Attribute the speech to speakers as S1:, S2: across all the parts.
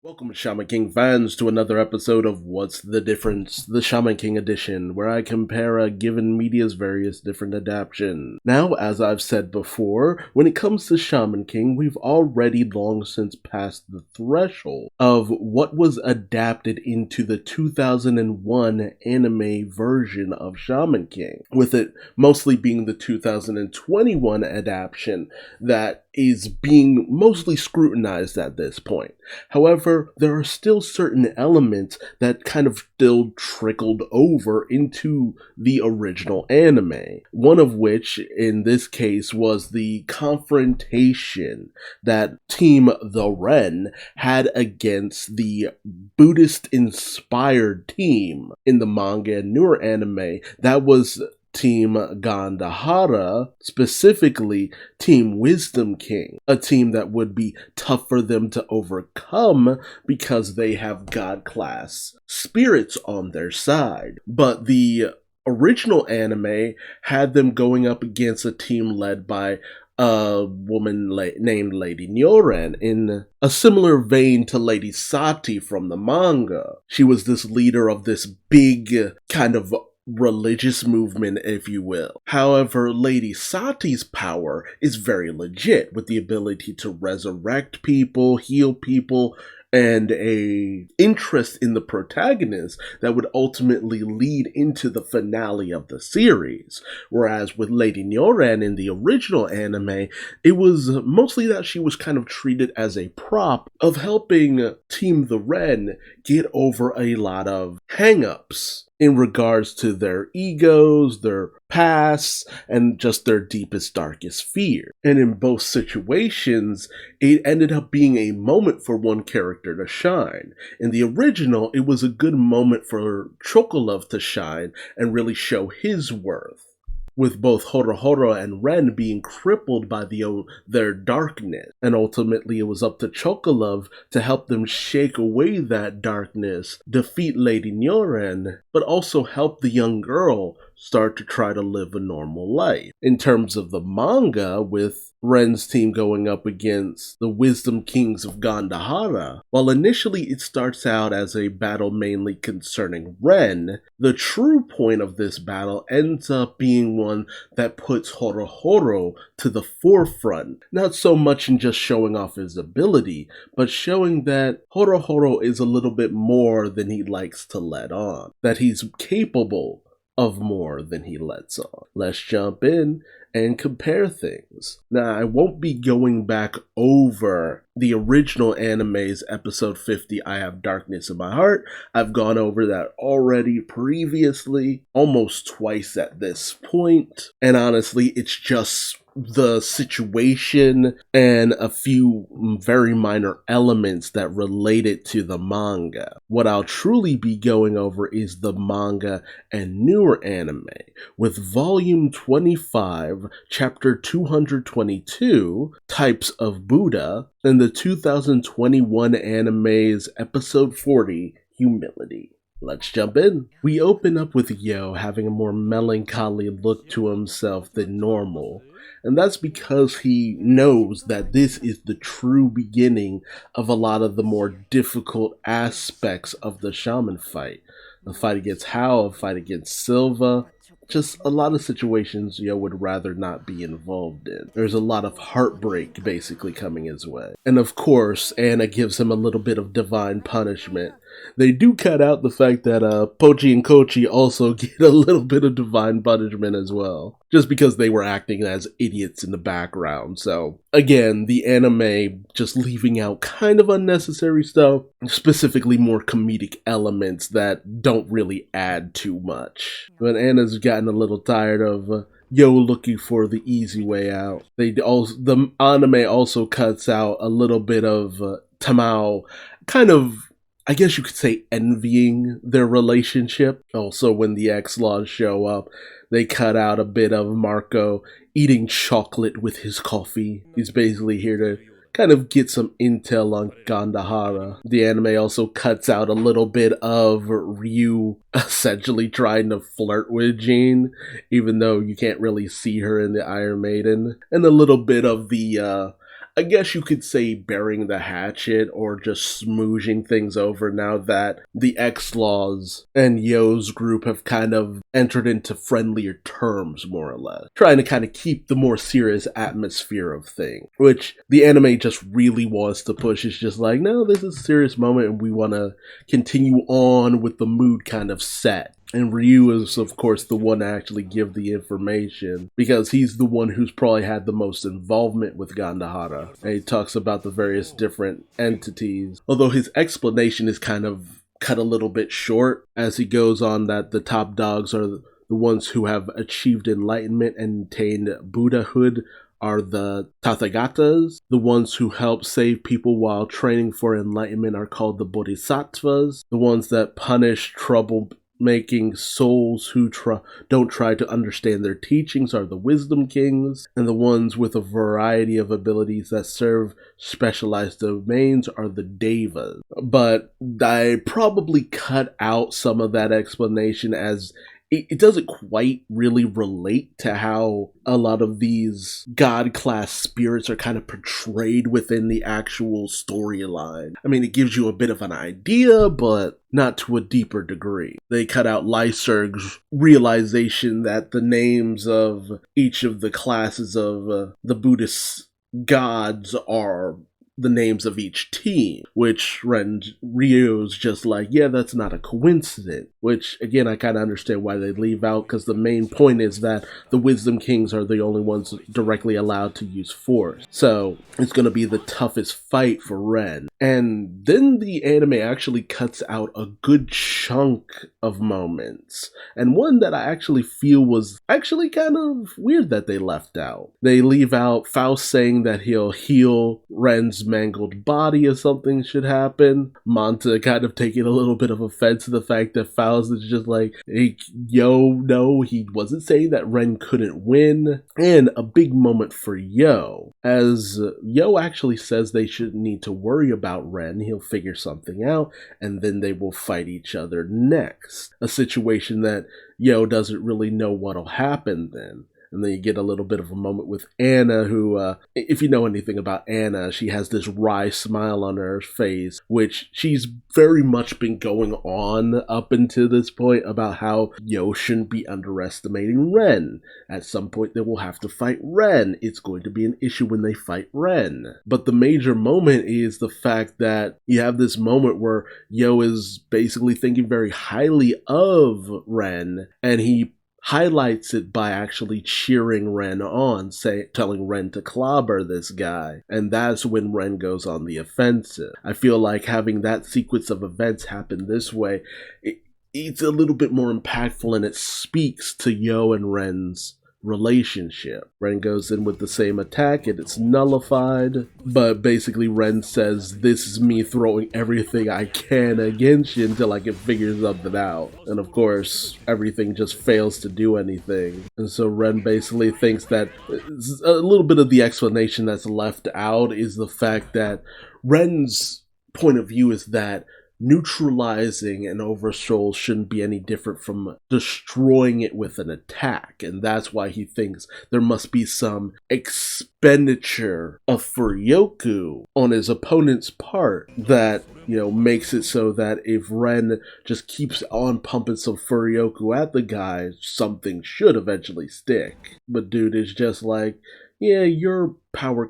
S1: Welcome, Shaman King fans, to another episode of What's the Difference, the Shaman King edition, where I compare a given media's various different adaptations. Now, as I've said before, when it comes to Shaman King, we've already long since passed the threshold of what was adapted into the 2001 anime version of Shaman King, with it mostly being the 2021 adaptation that is being mostly scrutinized at this point. However, there are still certain elements that kind of still trickled over into the original anime. One of which, in this case, was the confrontation that Team The Ren had against the Buddhist-inspired team in the manga and newer anime that was Team Gandahara, specifically Team Wisdom King, a team that would be tough for them to overcome because they have God-class spirits on their side. But the original anime had them going up against a team led by a woman named Lady Nyoren, in a similar vein to Lady Sati from the manga. She was this leader of this big kind of religious movement, if you will. However, Lady Sati's power is very legit, with the ability to resurrect people, heal people, and a interest in the protagonist that would ultimately lead into the finale of the series. Whereas with Lady Nyoren in the original anime, it was mostly that she was kind of treated as a prop of helping Team the Ren get over a lot of hang-ups in regards to their egos, their pasts, and just their deepest, darkest fear. And in both situations, it ended up being a moment for one character to shine. In the original, it was a good moment for Chocolove to shine and really show his worth, with both Horohoro and Ren being crippled by their darkness. And ultimately it was up to Chocolove to help them shake away that darkness, defeat Lady Nyoren, but also help the young girl start to try to live a normal life. In terms of the manga, with Ren's team going up against the Wisdom Kings of Gandahara, while initially it starts out as a battle mainly concerning Ren, the true point of this battle ends up being one that puts Horohoro to the forefront, not so much in just showing off his ability, but showing that Horohoro is a little bit more than he likes to let on, that he's capable of more than he lets on. Let's jump in and compare things. Now, I won't be going back over the original anime's episode 50, I Have Darkness in My Heart. I've gone over that already previously, almost twice at this point. And honestly, it's just the situation and a few very minor elements that relate it to the manga. What I'll truly be going over is the manga and newer anime, with volume 25, chapter 222, Types of Buddha, and the 2021 anime's episode 40, Humility. Let's jump in. We open up with Yo having a more melancholy look to himself than normal, and that's because he knows that this is the true beginning of a lot of the more difficult aspects of the shaman fight. The fight against Hao, a fight against Silva, just a lot of situations Yo would rather not be involved in. There's a lot of heartbreak basically coming his way. And of course, Anna gives him a little bit of divine punishment. They do cut out the fact that Pochi and Kochi also get a little bit of divine punishment as well, just because they were acting as idiots in the background. So again, the anime just leaving out kind of unnecessary stuff, specifically more comedic elements that don't really add too much. But Anna's gotten a little tired of Yo looking for the easy way out. The anime also cuts out a little bit of Tamao kind of, I guess you could say, envying their relationship. Also, when the X-Laws show up, they cut out a bit of Marco eating chocolate with his coffee. He's basically here to kind of get some intel on Gandahara. The anime also cuts out a little bit of Ryu essentially trying to flirt with Jean, even though you can't really see her in the Iron Maiden. And a little bit of the I guess you could say burying the hatchet or just smooching things over now that the X-Laws and Yo's group have kind of entered into friendlier terms, more or less. Trying to kind of keep the more serious atmosphere of things, which the anime just really wants to push. It's just like, no, this is a serious moment and we want to continue on with the mood kind of set. And Ryu is, of course, the one to actually give the information because he's the one who's probably had the most involvement with Gandahara. And he talks about the various different entities, although his explanation is kind of cut a little bit short as he goes on that the top dogs are the ones who have achieved enlightenment and attained Buddhahood are the Tathagatas. The ones who help save people while training for enlightenment are called the Bodhisattvas. The ones that punish trouble-making souls who don't try to understand their teachings are the Wisdom Kings, and the ones with a variety of abilities that serve specialized domains are the Devas. But I probably cut out some of that explanation as it doesn't quite really relate to how a lot of these god-class spirits are kind of portrayed within the actual storyline. I mean, it gives you a bit of an idea, but not to a deeper degree. They cut out Lyserg's realization that the names of each of the classes of the Buddhist gods are the names of each team, which Ryu's just like, yeah, that's not a coincidence. Which, again, I kind of understand why they leave out, because the main point is that the Wisdom Kings are the only ones directly allowed to use force. So it's going to be the toughest fight for Ren. And then the anime actually cuts out a good chunk of moments, and one that I actually feel was actually kind of weird that they left out. They leave out Faust saying that he'll heal Ren's mangled body if something should happen. Manta kind of taking a little bit of offense to the fact that Faust is just like, hey, yo, no, he wasn't saying that Ren couldn't win. And a big moment for Yo, as Yo actually says they shouldn't need to worry about Ren, he'll figure something out, and then they will fight each other next. A situation that Yo doesn't really know what'll happen then. And then you get a little bit of a moment with Anna, who, if you know anything about Anna, she has this wry smile on her face, which she's very much been going on up until this point about how Yo shouldn't be underestimating Ren. At some point they will have to fight Ren. It's going to be an issue when they fight Ren. But the major moment is the fact that you have this moment where Yo is basically thinking very highly of Ren, and he highlights it by actually cheering Ren on, telling Ren to clobber this guy. And that's when Ren goes on the offensive. I feel like having that sequence of events happen this way, it's a little bit more impactful, and it speaks to Yo and Ren's relationship. Ren goes in with the same attack and it's nullified, but basically Ren says, this is me throwing everything I can against you until I can figure something out. And of course, everything just fails to do anything. And so Ren basically thinks that a little bit of the explanation that's left out is the fact that Ren's point of view is that neutralizing an oversoul shouldn't be any different from destroying it with an attack, and that's why he thinks there must be some expenditure of Furyoku on his opponent's part that, makes it so that if Ren just keeps on pumping some Furyoku at the guy, something should eventually stick. But dude is just like, yeah, your power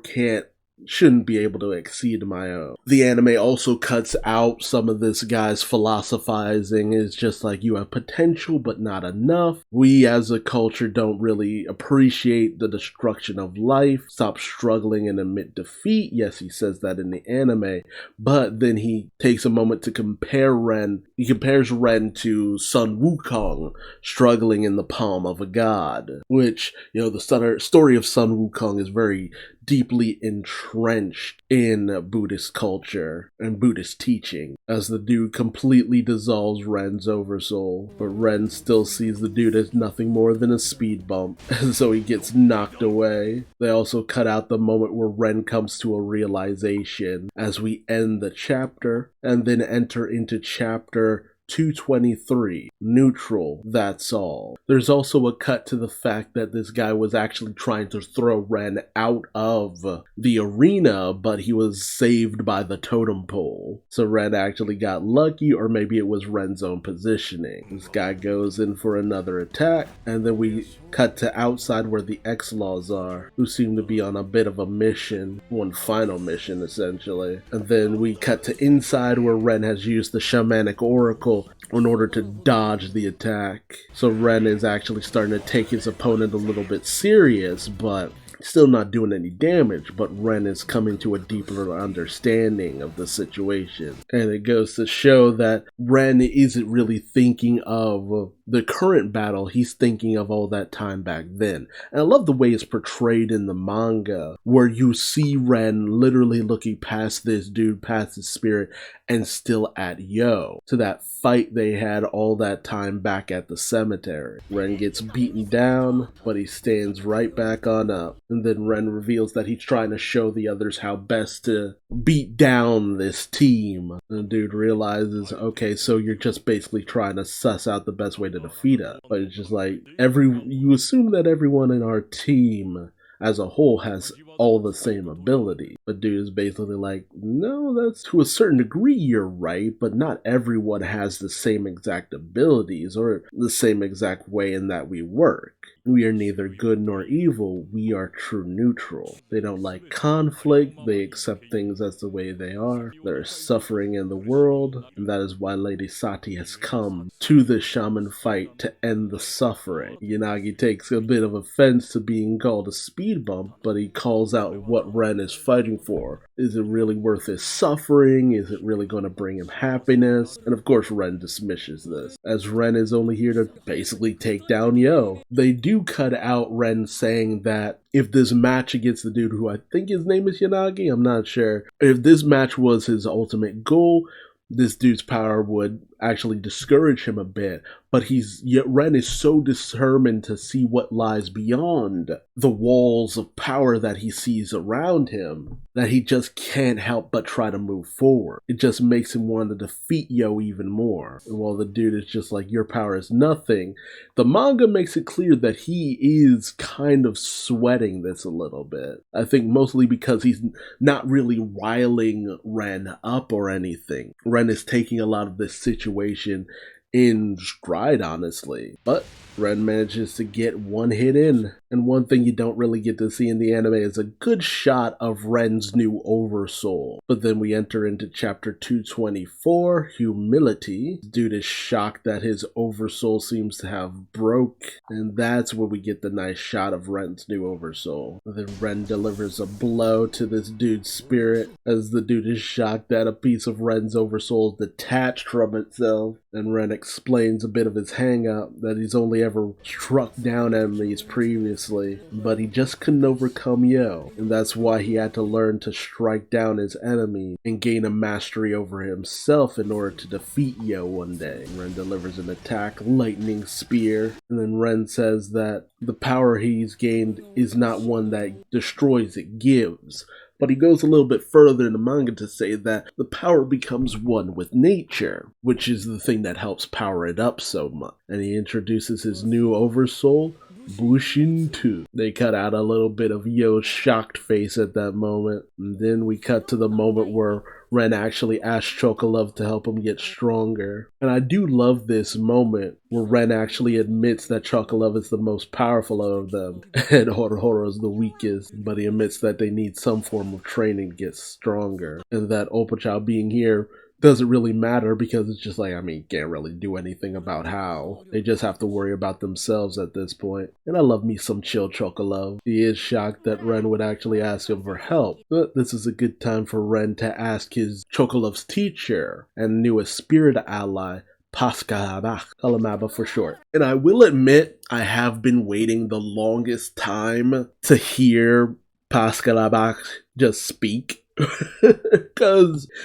S1: shouldn't be able to exceed my own. The anime also cuts out some of this guy's philosophizing. It's just like, you have potential but not enough. We as a culture don't really appreciate the destruction of life. Stop struggling and admit defeat. Yes, he says that in the anime, but then he takes a moment to compare Ren. He compares Ren to Sun Wukong struggling in the palm of a god, which, the story of Sun Wukong is very deeply entrenched in Buddhist culture and Buddhist teaching, as the dude completely dissolves Ren's oversoul, but Ren still sees the dude as nothing more than a speed bump, and so he gets knocked away. They also cut out the moment where Ren comes to a realization as we end the chapter, and then enter into chapter 223, neutral, that's all. There's also a cut to the fact that this guy was actually trying to throw Ren out of the arena, but he was saved by the totem pole. So Ren actually got lucky, or maybe it was Ren's own positioning. This guy goes in for another attack, and then we cut to outside where the X-Laws are, who seem to be on a bit of a mission, one final mission essentially. And then we cut to inside where Ren has used the shamanic oracle in order to dodge the attack. So Ren is actually starting to take his opponent a little bit serious, but still not doing any damage, but Ren is coming to a deeper understanding of the situation. And it goes to show that Ren isn't really thinking of the current battle, he's thinking of all that time back then. And I love the way it's portrayed in the manga, where you see Ren literally looking past this dude, past his spirit, and still at Yo, to that fight they had all that time back at the cemetery. Ren gets beaten down, but he stands right back on up. And then Ren reveals that he's trying to show the others how best to beat down this team. And the dude realizes, okay, so you're just basically trying to suss out the best way to defeat us. But it's just like, you assume that everyone in our team as a whole has all the same ability. But dude is basically like, no, that's to a certain degree you're right, but not everyone has the same exact abilities or the same exact way in that we work. We are neither good nor evil, we are true neutral. They don't like conflict, they accept things as the way they are. There is suffering in the world, and that is why Lady Sati has come to the shaman fight to end the suffering. Yanagi takes a bit of offense to being called a speed bump, but he calls out what Ren is fighting for. Is it really worth his suffering? Is it really going to bring him happiness? And of course Ren dismisses this, as Ren is only here to basically take down Yo. They do cut out Ren saying that if this match against the dude who I think his name is Yanagi, I'm not sure, if this match was his ultimate goal, this dude's power would actually discourage him a bit, but Ren is so determined to see what lies beyond the walls of power that he sees around him that he just can't help but try to move forward. It just makes him want to defeat Yo even more. And while the dude is just like, your power is nothing, the manga makes it clear that he is kind of sweating this a little bit. I think mostly because he's not really riling Ren up or anything. Ren is taking a lot of this situation in stride, honestly. But Ren manages to get one hit in. And one thing you don't really get to see in the anime is a good shot of Ren's new oversoul. But then we enter into chapter 224, Humility. Dude is shocked that his oversoul seems to have broke. And that's where we get the nice shot of Ren's new oversoul. Then Ren delivers a blow to this dude's spirit as the dude is shocked that a piece of Ren's oversoul is detached from itself. And Ren explains a bit of his hang-up, that he's only ever struck down enemies previously, but he just couldn't overcome Yo, and that's why he had to learn to strike down his enemy and gain a mastery over himself in order to defeat Yo one day. Ren delivers an attack, lightning spear, and then Ren says that the power he's gained is not one that destroys, it gives. But he goes a little bit further in the manga to say that the power becomes one with nature, which is the thing that helps power it up so much. And he introduces his new oversoul, Bushin 2. They cut out a little bit of Yo's shocked face at that moment. And then we cut to the moment where Ren actually asks Chocolove to help him get stronger. And I do love this moment where Ren actually admits that Chocolove is the most powerful of them and Horohoro is the weakest, but he admits that they need some form of training to get stronger. And that Opochao being here doesn't really matter because it's just like, can't really do anything about how. They just have to worry about themselves at this point. And I love me some chill Chocolove. He is shocked that Ren would actually ask him for help, but this is a good time for Ren to ask his Chocolove's teacher and newest spirit ally, Pascalabach, Kalamaba for short. And I will admit, I have been waiting the longest time to hear Pascalabach just speak.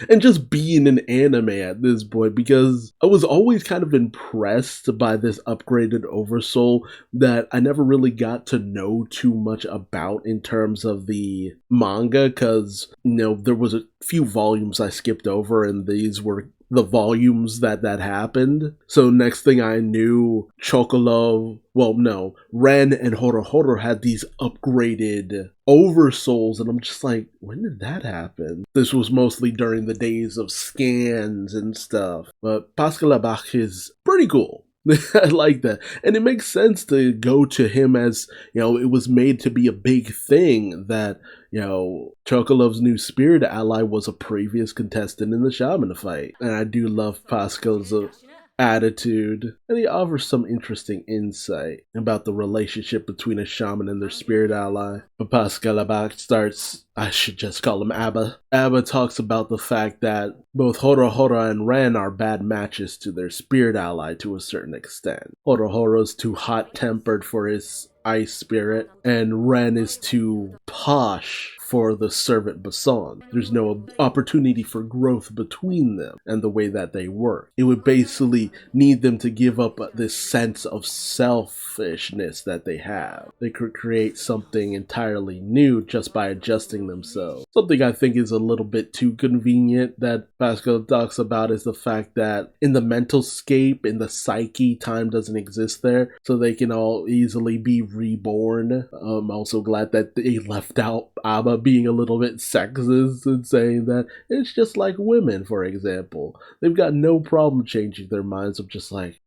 S1: And just be in an anime at this point, because I was always kind of impressed by this upgraded oversoul that I never really got to know too much about in terms of the manga, because there was a few volumes I skipped over, and these were the volumes that happened. So next thing I knew, Ren and Horohoro had these upgraded oversouls, and I'm just like, when did that happen? This was mostly during the days of scans and stuff. But Pascalabach is pretty cool. I like that. And it makes sense to go to him as, it was made to be a big thing that, Chocolov's new spirit ally was a previous contestant in the Shaman fight. And I do love Pascal's attitude, and he offers some interesting insight about the relationship between a shaman and their spirit ally. But Pascalabach starts, I should just call him Abba. Abba talks about the fact that both Horohoro and Ren are bad matches to their spirit ally to a certain extent. Horohoro's too hot-tempered for his ice spirit, and Ren is too posh for the servant Basson. There's no opportunity for growth between them and the way that they work. It would basically need them to give up this sense of selfishness that they have. They could create something entirely new just by adjusting themselves. Something I think is a little bit too convenient that Pascal talks about is the fact that in the mental scape, in the psyche, time doesn't exist there, so they can all easily be reborn. I'm also glad that they left out Abba being a little bit sexist and saying that it's just like women, for example. They've got no problem changing their minds. I'm just like,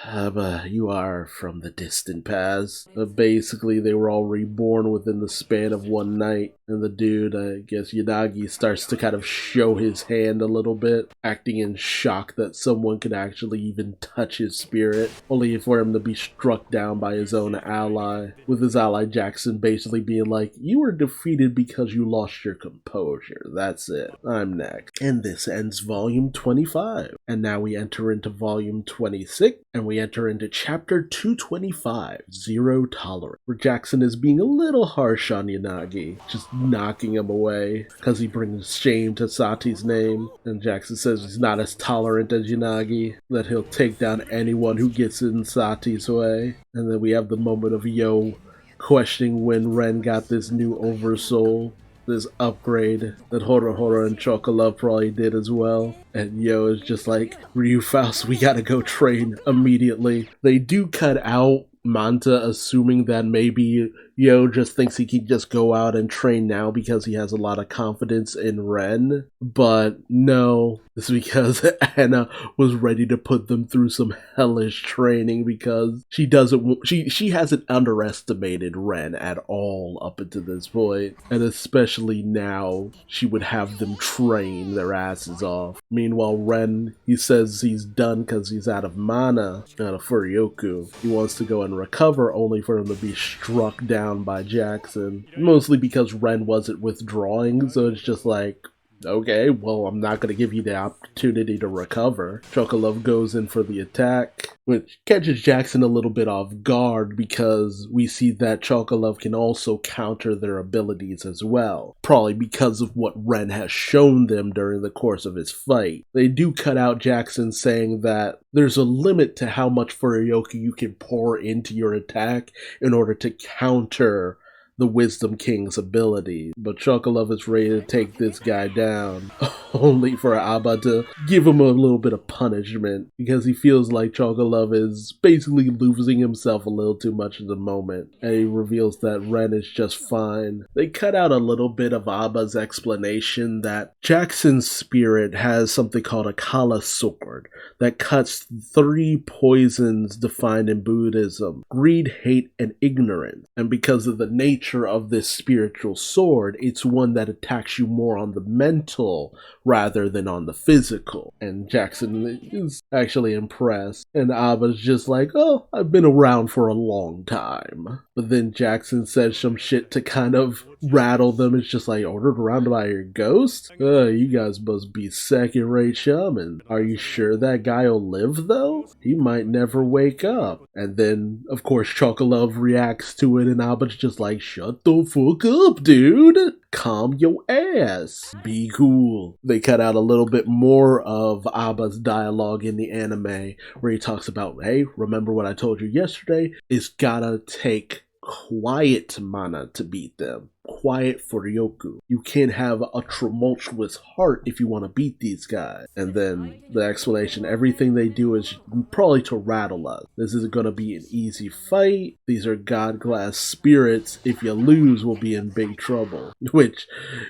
S1: Abba, you are from the distant past. Basically, they were all reborn within the span of one night. And the dude, I guess Yanagi, starts to kind of show his hand a little bit, acting in shock that someone could actually even touch his spirit, only for him to be struck down by his own ally, with his ally Jackson basically being like, you were defeated because you lost your composure. That's it. I'm next. And this ends volume 25. And now we enter into volume 26, and we enter into chapter 225, Zero Tolerance, where Jackson is being a little harsh on Yanagi, just knocking him away because he brings shame to Sati's name. And Jackson says he's not as tolerant as Yanagi, that he'll take down anyone who gets in Sati's way. And then we have the moment of Yo questioning when Ren got this new oversoul, this upgrade that Horohoro and Chocolove probably did as well. And Yo is just like, Ryu Faust, we gotta go train immediately. They do cut out Manta assuming that maybe Yo just thinks he can just go out and train now because he has a lot of confidence in Ren. But no, it's because Anna was ready to put them through some hellish training because she hasn't underestimated Ren at all up until this point. And especially now, she would have them train their asses off. Meanwhile, Ren, he says he's done because he's out of mana, out of Furyoku. He wants to go and recover only for him to be struck down by Jackson. Mostly because Ren wasn't withdrawing, so it's just like, okay, well, I'm not going to give you the opportunity to recover. Chocolove goes in for the attack, which catches Jackson a little bit off guard because we see that Chocolove can also counter their abilities as well, probably because of what Ren has shown them during the course of his fight. They do cut out Jackson saying that there's a limit to how much Furyoku you can pour into your attack in order to counter the Wisdom King's ability, but Chocolove is ready to take this guy down, only for Abba to give him a little bit of punishment, because he feels like Chocolove is basically losing himself a little too much at the moment, and he reveals that Ren is just fine. They cut out a little bit of Abba's explanation that Jackson's spirit has something called a Kala sword that cuts 3 poisons defined in Buddhism: greed, hate, and ignorance, and because of the nature of this spiritual sword, it's one that attacks you more on the mental rather than on the physical. And Jackson is actually impressed, and Abba's just like, oh, I've been around for a long time. But then Jackson says some shit to kind of rattle them. It's just like, ordered around by your ghost? You guys must be second-rate shaman. Are you sure that guy'll live, though? He might never wake up. And then, of course, Chocolove reacts to it, and Abba's just like, shut the fuck up, dude! Calm your ass. Be cool. They cut out a little bit more of Abba's dialogue in the anime, where he talks about, hey, remember what I told you yesterday? It's gotta take quiet mana to beat them. quiet Furyoku. You can't have a tumultuous heart if you want to beat these guys. And then the explanation, everything they do is probably to rattle us. This isn't going to be an easy fight. These are god glass spirits. If you lose, we'll be in big trouble. Which,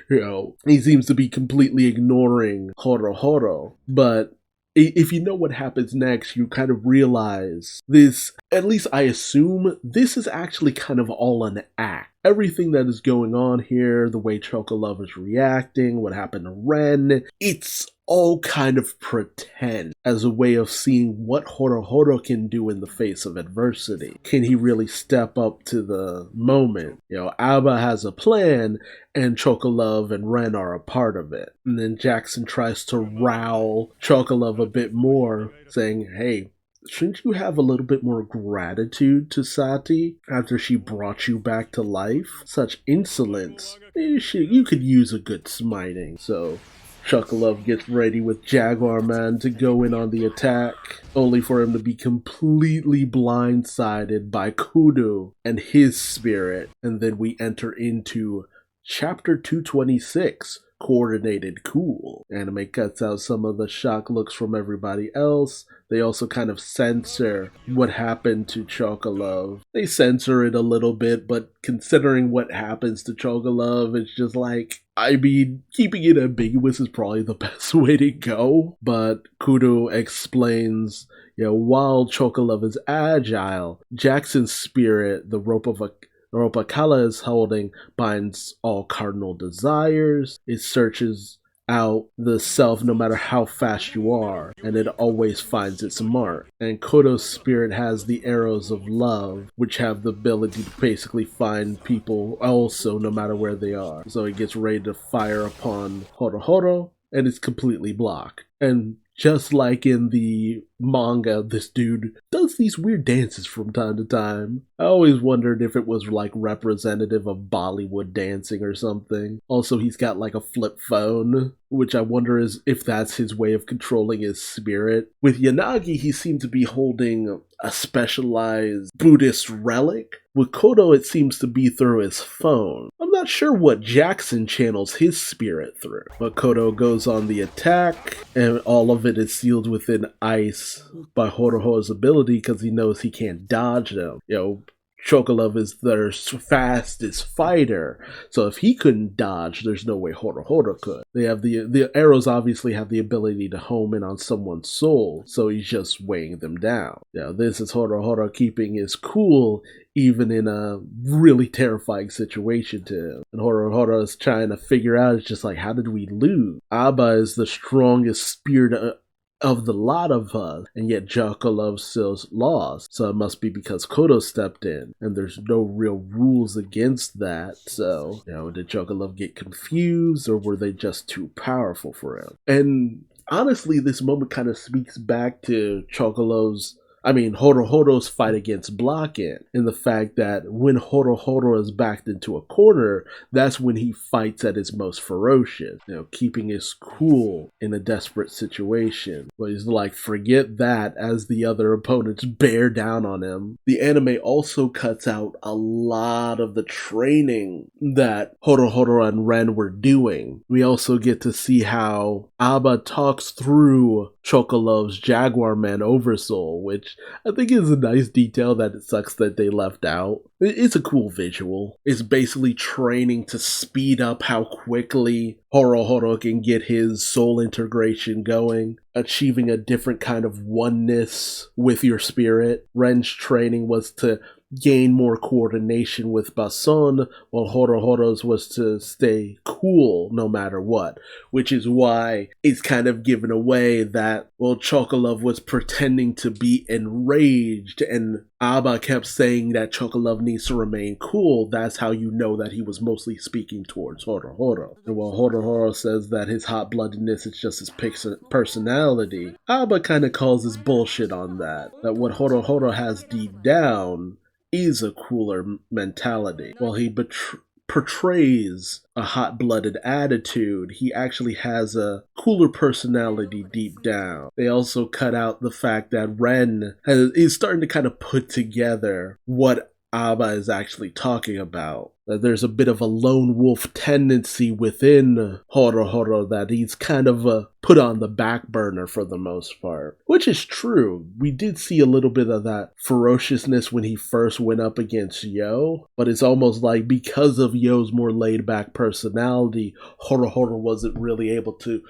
S1: he seems to be completely ignoring Horohoro. But if you know what happens next, you kind of realize this, at least I assume, this is actually kind of all an act. Everything that is going on here, the way Chocolove is reacting, what happened to Ren, it's all kind of pretend as a way of seeing what Horohoro can do in the face of adversity. Can he really step up to the moment? Abba has a plan, and Chocolove and Ren are a part of it. And then Jackson tries to rile Chocolove a bit more, saying, hey, shouldn't you have a little bit more gratitude to Sati after she brought you back to life? Such insolence. You could use a good smiting. So Chocolove gets ready with Jaguar Man to go in on the attack, only for him to be completely blindsided by Kudo and his spirit. And then we enter into Chapter 226, Coordinated Cool. Anime cuts out some of the shock looks from everybody else. They also kind of censor what happened to Chocolove. They censor it a little bit, but considering what happens to Chocolove, it's just like, keeping it ambiguous is probably the best way to go. But Kudo explains, while Chocolove is agile, Jackson's spirit, the rope Akala is holding, binds all cardinal desires. It searches out the self no matter how fast you are, and it always finds its mark. And Kodo's spirit has the arrows of love, which have the ability to basically find people also no matter where they are. So he gets ready to fire upon Horohoro, and it's completely blocked. And just like in the manga, this dude does these weird dances from time to time. I always wondered if it was like representative of Bollywood dancing or something. Also, he's got like a flip phone, which I wonder if that's his way of controlling his spirit. With Yanagi, he seemed to be holding a specialized Buddhist relic. With Kodo, it seems to be through his phone. I'm not sure what Jackson channels his spirit through, but Kodo goes on the attack, and all of it is sealed within ice by Horohoro's ability because he knows he can't dodge them. Chocolove is their fastest fighter, so if he couldn't dodge, there's no way Horohoro could. They have the arrows obviously have the ability to home in on someone's soul, so he's just weighing them down. This is Horohoro keeping his cool even in a really terrifying situation to him. And Horohoro is trying to figure out, it's just like, how did we lose? Abba is the strongest spirit of the lot of us, and yet Chocolove still lost. So it must be because Kodo stepped in, and there's no real rules against that. So, did Chocolove get confused, or were they just too powerful for him? And honestly, this moment kind of speaks back to Horohoro's fight against Blocken, in the fact that when Horohoro is backed into a corner, that's when he fights at his most ferocious, keeping his cool in a desperate situation. But he's like, forget that, as the other opponents bear down on him. The anime also cuts out a lot of the training that Horohoro and Ren were doing. We also get to see how Abba talks through Chocolove's Jaguar Man Oversoul, which I think is a nice detail that it sucks that they left out. It's a cool visual. It's basically training to speed up how quickly Horohoro can get his soul integration going, achieving a different kind of oneness with your spirit. Ren's training was to gain more coordination with Bason, while Horohoro's was to stay cool no matter what, which is why it's kind of given away that, Chocolove was pretending to be enraged, and Abba kept saying that Chocolove needs to remain cool. That's how you know that he was mostly speaking towards Horohoro. And while Horohoro says that his hot-bloodedness is just his personality, Abba kind of calls his bullshit on that what Horohoro has deep down is a cooler mentality. While he portrays a hot-blooded attitude, he actually has a cooler personality deep down. They also cut out the fact that Ren is starting to kind of put together what Abba is actually talking about. that there's a bit of a lone wolf tendency within Horohoro that he's kind of put on the back burner for the most part. Which is true. We did see a little bit of that ferociousness when he first went up against Yo, but it's almost like because of Yo's more laid-back personality, Horohoro wasn't really able to,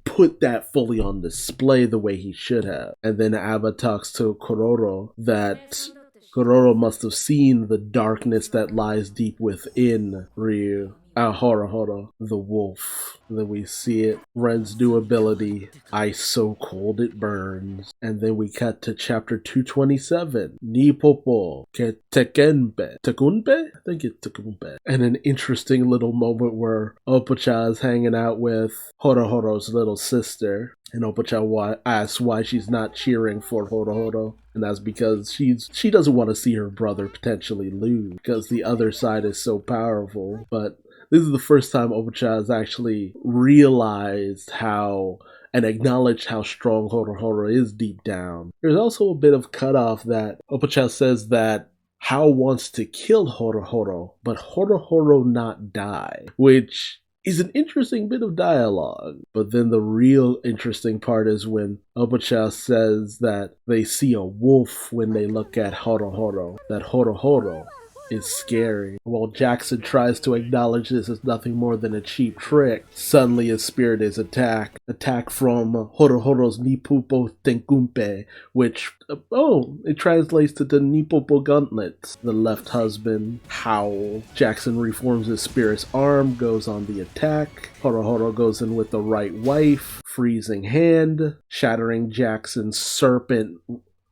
S1: put that fully on display the way he should have. And then Ava talks to Kororo that Kororo must have seen the darkness that lies deep within Ryu. Horohoro, the wolf. And then we see it. Ren's new ability, ice so cold it burns. And then we cut to chapter 227. Nipopo Tekunpe. Tekunpe? I think it's Tekunpe. And an interesting little moment where Opocha is hanging out with Horohoro's little sister. And Opocha asks why she's not cheering for Horohoro. And that's because she doesn't want to see her brother potentially lose because the other side is so powerful. But this is the first time Opocha has actually realized how and acknowledged how strong Horohoro is deep down. There's also a bit of cutoff that Opocha says that Hao wants to kill Horohoro, but Horohoro not die, which is an interesting bit of dialogue. But then the real interesting part is when Opocha says that they see a wolf when they look at Horohoro, that Horohoro is scary. While Jackson tries to acknowledge this as nothing more than a cheap trick, suddenly his spirit is attacked from Horohoro's Nipopo Tekunpe, which, it translates to the Nipopo gauntlets. The left husband howl. Jackson reforms his spirit's arm, goes on the attack. Horohoro goes in with the right wife, freezing hand, shattering Jackson's serpent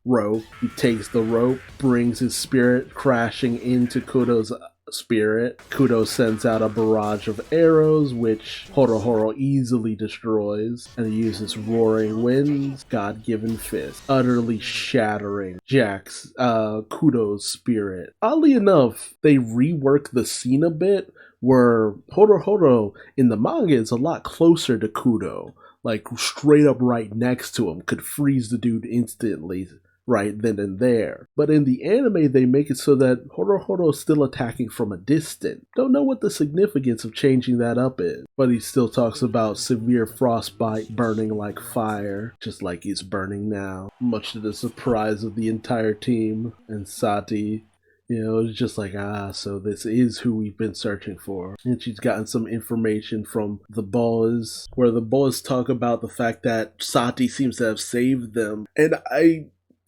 S1: rope. He takes the rope, brings his spirit crashing into Kudo's spirit. Kudo sends out a barrage of arrows, which Horohoro easily destroys, and he uses Roaring Wind's God-given fist, utterly shattering Kudo's spirit. Oddly enough, they rework the scene a bit, where Horohoro in the manga is a lot closer to Kudo, like straight up right next to him, could freeze the dude instantly, right then and there. But in the anime, they make it so that Horohoro is still attacking from a distance. Don't know what the significance of changing that up is, but he still talks about severe frostbite burning like fire, just like he's burning now, much to the surprise of the entire team. And Sati, it's just like, so this is who we've been searching for. And she's gotten some information from the boys, where the boys talk about the fact that Sati seems to have saved them. And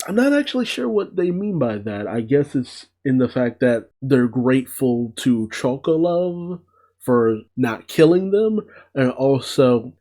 S1: I'm not actually sure what they mean by that. I guess it's in the fact that they're grateful to Chocolove for not killing them, and also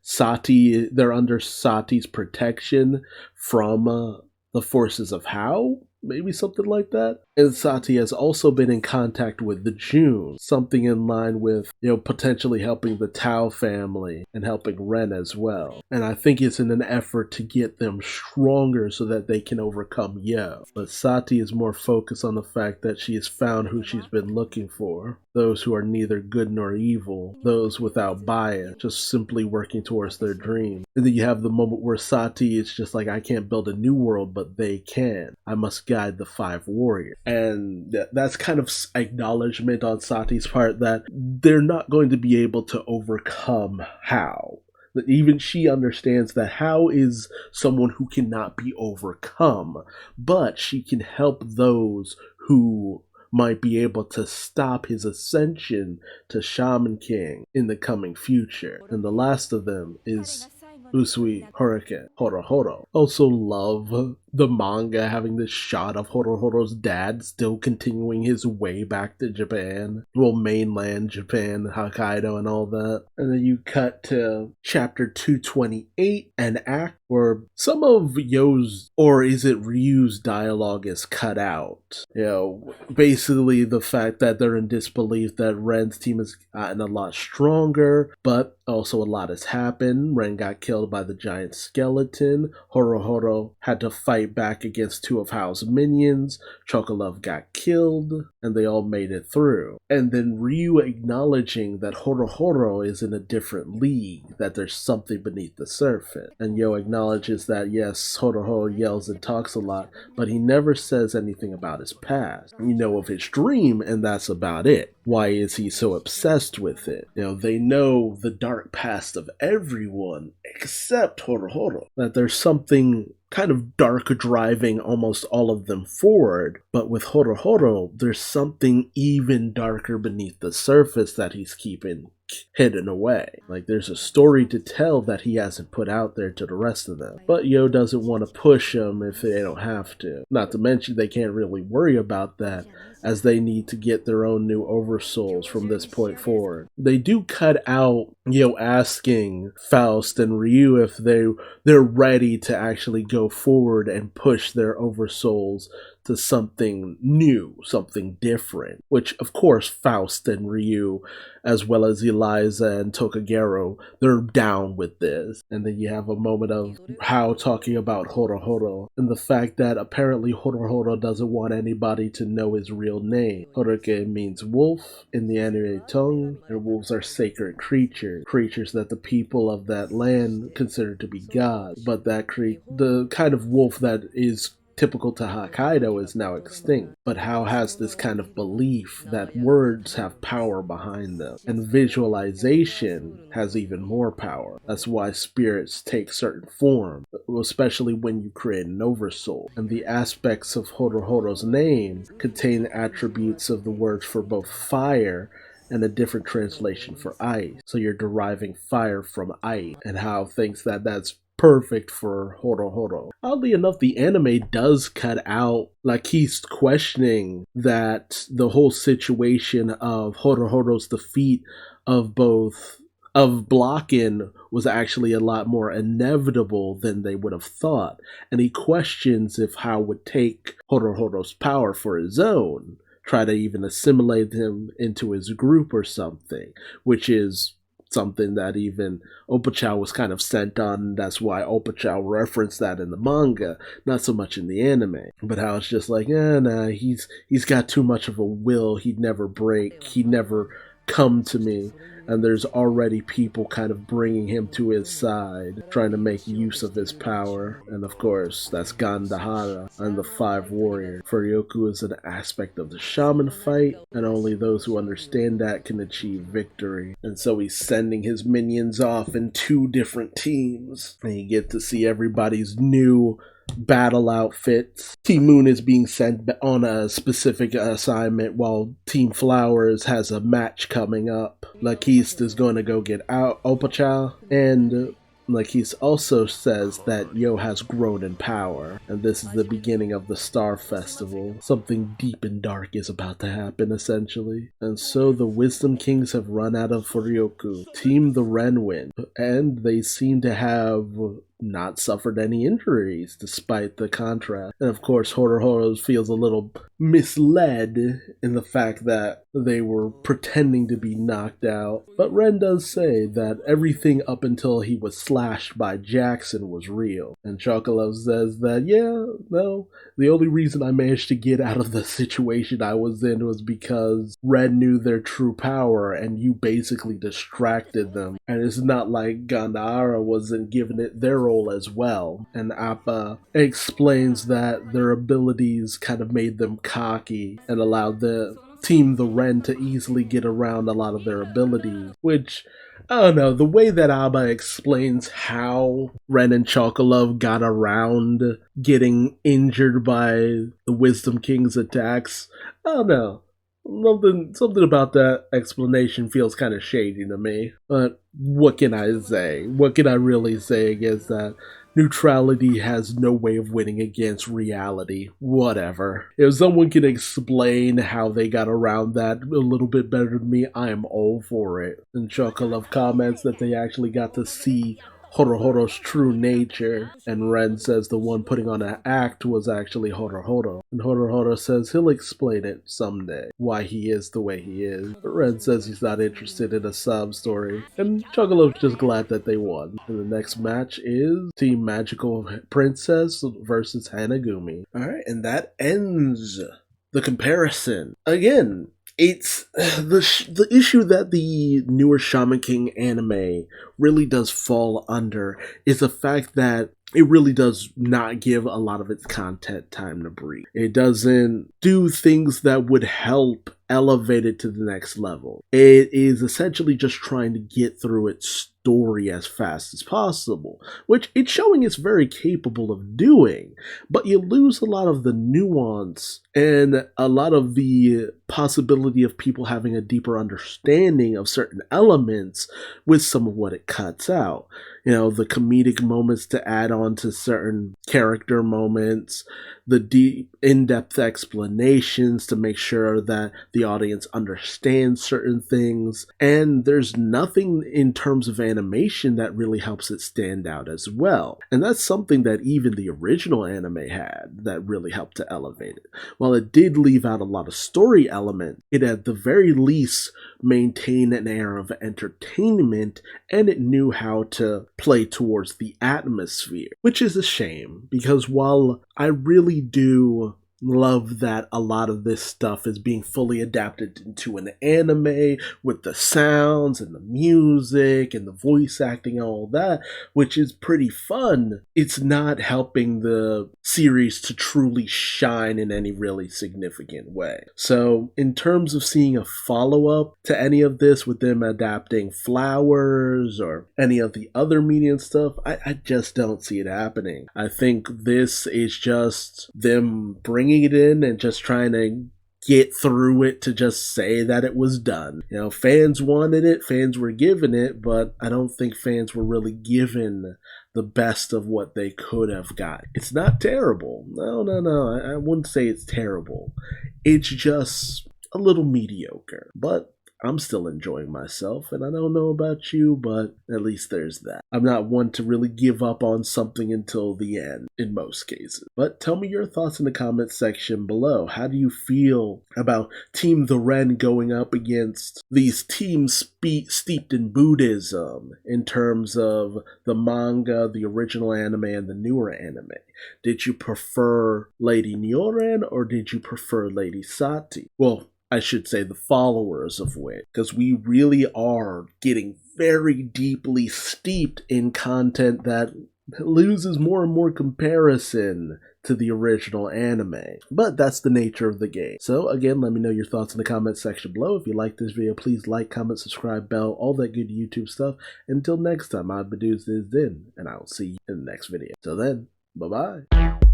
S1: they're under Sati's protection from the forces of Hao, maybe something like that. And Sati has also been in contact with the June, something in line with, potentially helping the Tao family and helping Ren as well. And I think it's in an effort to get them stronger so that they can overcome Yo. But Sati is more focused on the fact that she has found who she's been looking for. Those who are neither good nor evil, those without bias, just simply working towards their dream. And then you have the moment where Sati is just like, I can't build a new world, but they can. I must guide the 5 warriors. And that's kind of acknowledgement on Sati's part that they're not going to be able to overcome Hao. That even she understands that Hao is someone who cannot be overcome, but she can help those who might be able to stop his ascension to Shaman King in the coming future. And the last of them is Usui Hurricane Horohoro. Also love the manga having this shot of Horohoro's dad still continuing his way back to Japan. Well, mainland Japan, Hokkaido and all that. And then you cut to chapter 228, an act where some of Yo's, or is it Ryu's dialogue is cut out. Basically the fact that they're in disbelief that Ren's team has gotten a lot stronger, but also a lot has happened. Ren got killed by the giant skeleton. Horohoro had to fight fight back against two of Hao's minions. Chocolove got killed, and they all made it through. And then Ryu acknowledging that Horohoro is in a different league, that there's something beneath the surface. And Yo acknowledges that yes, Horohoro yells and talks a lot, but he never says anything about his past. You know of his dream, and that's about it. Why is he so obsessed with it? They know the dark past of everyone except Horohoro. That there's something kind of dark driving almost all of them forward, but with Horohoro, there's something even darker beneath the surface that he's keeping hidden away. Like there's a story to tell that he hasn't put out there to the rest of them. But Yo doesn't want to push them if they don't have to. Not to mention they can't really worry about that, as they need to get their own new oversouls from this point forward. They do cut out Yo asking Faust and Ryu if they're ready to actually go forward and push their oversouls to something new, something different, which of course Faust and Ryu, as well as Eliza and Tokagero, they're down with this. And then you have a moment of Hao talking about Horohoro and the fact that apparently Horohoro doesn't want anybody to know his real name. Horoke means wolf in the anime tongue, and wolves are sacred creatures that the people of that land consider to be gods, but the kind of wolf that is typical to Hokkaido is now extinct. But Hao has this kind of belief that words have power behind them, and visualization has even more power. That's why spirits take certain form, especially when you create an oversoul. And the aspects of Horohoro's name contain attributes of the words for both fire and a different translation for ice. So you're deriving fire from ice, and Hao thinks that that's perfect for Horohoro. Oddly enough, the anime does cut out Laki's questioning that the whole situation of Horohoro's defeat of Blocken was actually a lot more inevitable than they would have thought. And he questions if Hao would take Horohoro's power for his own, try to even assimilate him into his group or something, which is something that even Opachao was kind of sent on, and that's why Opachao referenced that in the manga, not so much in the anime. But how it's just like, nah, he's got too much of a will, he'd never break, he'd never come to me. And there's already people kind of bringing him to his side, trying to make use of his power. And of course, that's Gandahara and the Five Warriors. Furyoku is an aspect of the shaman fight, and only those who understand that can achieve victory. And so he's sending his minions off in 2 different teams, and you get to see everybody's new battle outfits. Team Moon is being sent on a specific assignment, while Team Flowers has a match coming up. Lakiste is going to go get out Opacha, and Lakiste also says that Yo has grown in power, and this is the beginning of the Star Festival. Something deep and dark is about to happen, essentially. And so the Wisdom Kings have run out of Furyoku. Team the Renwind, and they seem to have not suffered any injuries despite the contrast. And of course, Horohoro feels a little misled in the fact that they were pretending to be knocked out. But Ren does say that everything up until he was slashed by Jackson was real. And Chocolove says that, the only reason I managed to get out of the situation I was in was because Ren knew their true power and you basically distracted them. And it's not like Gandahara wasn't giving it their role as well. And Appa explains that their abilities kind of made them cocky and allowed the team the Ren to easily get around a lot of their abilities, which, I don't know, the way that Abba explains how Ren and Chocolove got around getting injured by the Wisdom King's attacks, I don't know. Something about that explanation feels kind of shady to me. But what can I say? What can I really say against that? Neutrality has no way of winning against reality. Whatever. If someone can explain how they got around that a little bit better than me, I am all for it. And Chocolove comments that they actually got to see Horohoro's true nature, and Ren says the one putting on an act was actually Horohoro. And Horohoro says he'll explain it someday, why he is the way he is. But Ren says he's not interested in a sob story, and Juggalo's just glad that they won. And the next match is Team Magical Princess versus Hanagumi. Alright, and that ends the comparison. Again, it's the issue that the newer Shaman King anime really does fall under is the fact that it really does not give a lot of its content time to breathe. It doesn't do things that would help elevate it to the next level. It is essentially just trying to get through its story as fast as possible, which it's showing it's very capable of doing, but you lose a lot of the nuance and a lot of the possibility of people having a deeper understanding of certain elements with some of what it cuts out. You know, the comedic moments to add on to certain character moments, the deep, in-depth explanations to make sure that the audience understands certain things, and there's nothing in terms of animation that really helps it stand out as well. And that's something that even the original anime had that really helped to elevate it. While it did leave out a lot of story elements, it at the very least maintained an air of entertainment, and it knew how to play towards the atmosphere, which is a shame, because while I really do love that a lot of this stuff is being fully adapted into an anime with the sounds and the music and the voice acting and all that, which is pretty fun, it's not helping the series to truly shine in any really significant way. So in terms of seeing a follow-up to any of this with them adapting Flowers or any of the other media stuff, I just don't see it happening. I think this is just them bringing it in and just trying to get through it to just say that it was done. You know, fans wanted it, fans were given it, but I don't think fans were really given the best of what they could have got. It's not terrible. No, I wouldn't say it's terrible. It's just a little mediocre. But I'm still enjoying myself, and I don't know about you, but at least there's that. I'm not one to really give up on something until the end, in most cases. But tell me your thoughts in the comments section below. How do you feel about Team the Ren going up against these teams steeped in Buddhism in terms of the manga, the original anime, and the newer anime? Did you prefer Lady Nyoren, or did you prefer Lady Sati? Well, I should say the followers of which, because we really are getting very deeply steeped in content that loses more and more comparison to the original anime. But that's the nature of the game. So again, let me know your thoughts in the comments section below. If you like this video, please like, comment, subscribe, bell, all that good YouTube stuff. Until next time, I've been Duuz-Diz-Din, and I will see you in the next video. Till then, bye-bye.